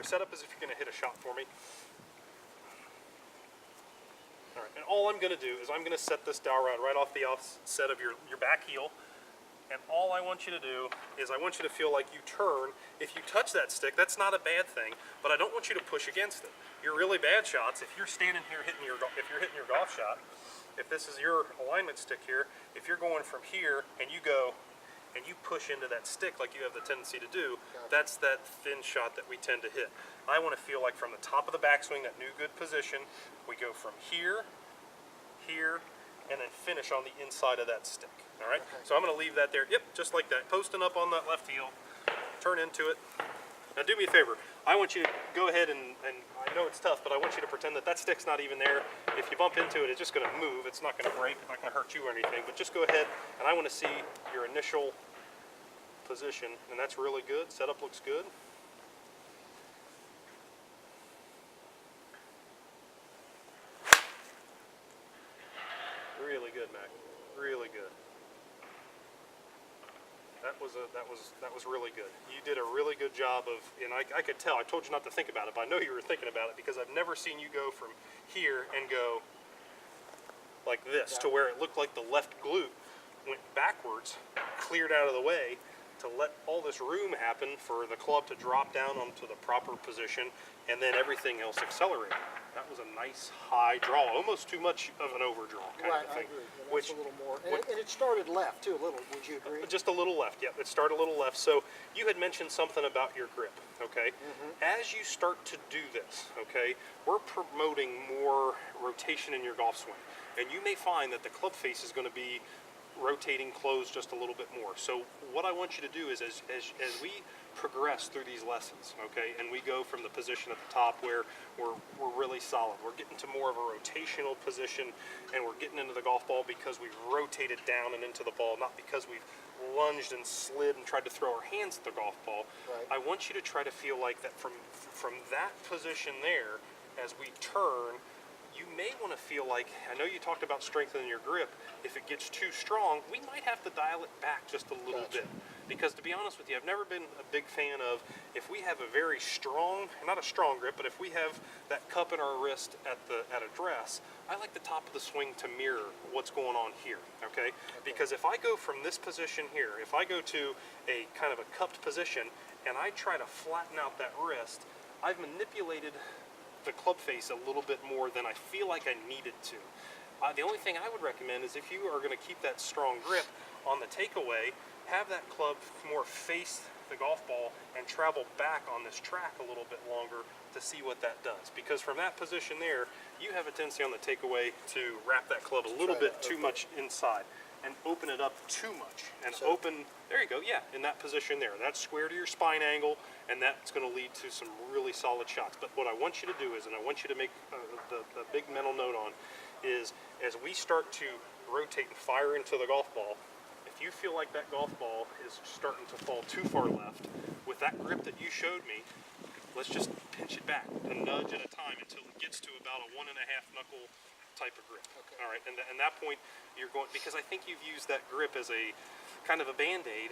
set up as if you're going to hit a shot for me. All right, and all I'm going to do is I'm going to set this dowel rod right off the offset of your back heel. And all I want you to do is I want you to feel like you turn. If you touch that stick, that's not a bad thing, but I don't want you to push against it. Your really bad shots, if you're standing here hitting your golf shot, if this is your alignment stick here, if you're going from here and you go and you push into that stick like you have the tendency to do, that's that thin shot that we tend to hit. I want to feel like from the top of the backswing, that new good position, we go from here, here, and then finish on the inside of that stick. All right, so I'm going to leave that there. Yep, just like that. Posting up on that left heel, turn into it. Now do me a favor. I want you to go ahead and I know it's tough, but I want you to pretend that that stick's not even there. If you bump into it, it's just going to move. It's not going to break. It's not going to hurt you or anything. But just go ahead, and I want to see your initial position, and that's really good. Setup looks good. Really good, Mac. Really good. That was really good. You did a really good job of, and I could tell. I told you not to think about it, but I know you were thinking about it because I've never seen you go from here and go like this to where it looked like the left glute went backwards, cleared out of the way to let all this room happen for the club to drop down onto the proper position, and then everything else accelerated. That was a nice high draw, almost too much of an overdraw kind of thing. I agree. Which a little more, and it started left too, a little. Would you agree? Just a little left. Yep, it started a little left. So you had mentioned something about your grip. Okay, as you start to do this, okay, we're promoting more rotation in your golf swing, and you may find that the club face is going to be rotating closed just a little bit more. So what I want you to do is as we progress through these lessons, okay, and we go from the position at the top where we're really solid, we're getting to more of a rotational position, and we're getting into the golf ball because we've rotated down and into the ball, not because we've lunged and slid and tried to throw our hands at the golf ball. I want you to try to feel like that from that position there, as we turn, you may want to feel like, I know you talked about strengthening your grip. If it gets too strong, we might have to dial it back just a little bit. Because to be honest with you, I've never been a big fan of, if we have a very strong, not a strong grip, but if we have that cup in our wrist at address, I like the top of the swing to mirror what's going on here, okay? Because if I go from this position here, if I go to a kind of a cupped position and I try to flatten out that wrist, I've manipulated the club face a little bit more than I feel like I needed to. The only thing I would recommend is if you are going to keep that strong grip on the takeaway, have that club more face the golf ball and travel back on this track a little bit longer to see what that does. Because from that position there, you have a tendency on the takeaway to wrap that club a little bit too much inside and open it up too much. And there you go, yeah, in that position there. That's square to your spine angle, and that's going to lead to some really solid shots. But what I want you to do is, and I want you to make the big mental note on, is as we start to rotate and fire into the golf ball, if you feel like that golf ball is starting to fall too far left, with that grip that you showed me, let's just pinch it back, a nudge at a time until it gets to about a 1.5 knuckle type of grip. All right, and at that point you're going, because I think you've used that grip as a kind of a band-aid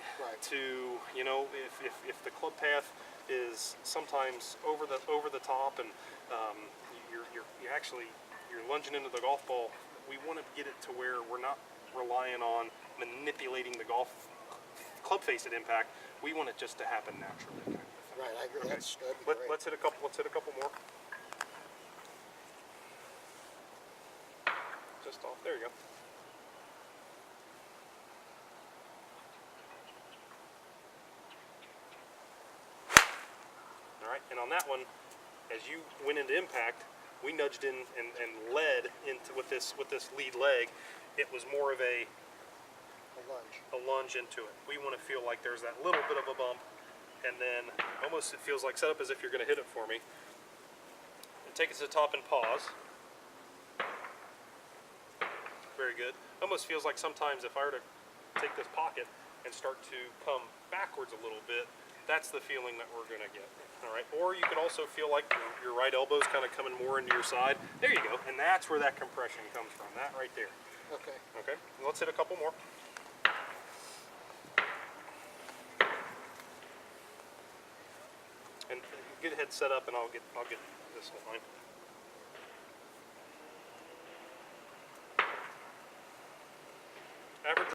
to, you know, if the club path is sometimes over the top and you're lunging into the golf ball, we want to get it to where we're not relying on manipulating the golf club face at impact. We want it just to happen naturally. Kind of thing. Right, I agree. Okay. Let's hit a couple more. Just off. There you go. All right, and on that one, as you went into impact, we nudged in and led into with this lead leg. It was more of a lunge into it. We want to feel like there's that little bit of a bump, and then almost it feels like set up as if you're going to hit it for me. And take it to the top and pause. Very good. Almost feels like sometimes if I were to take this pocket and start to come backwards a little bit, that's the feeling that we're going to get. All right. Or you can also feel like your right elbow is kind of coming more into your side. There you go. And that's where that compression comes from. That right there. Okay. Okay. Let's hit a couple more. And get head set up, and I'll get this line. Average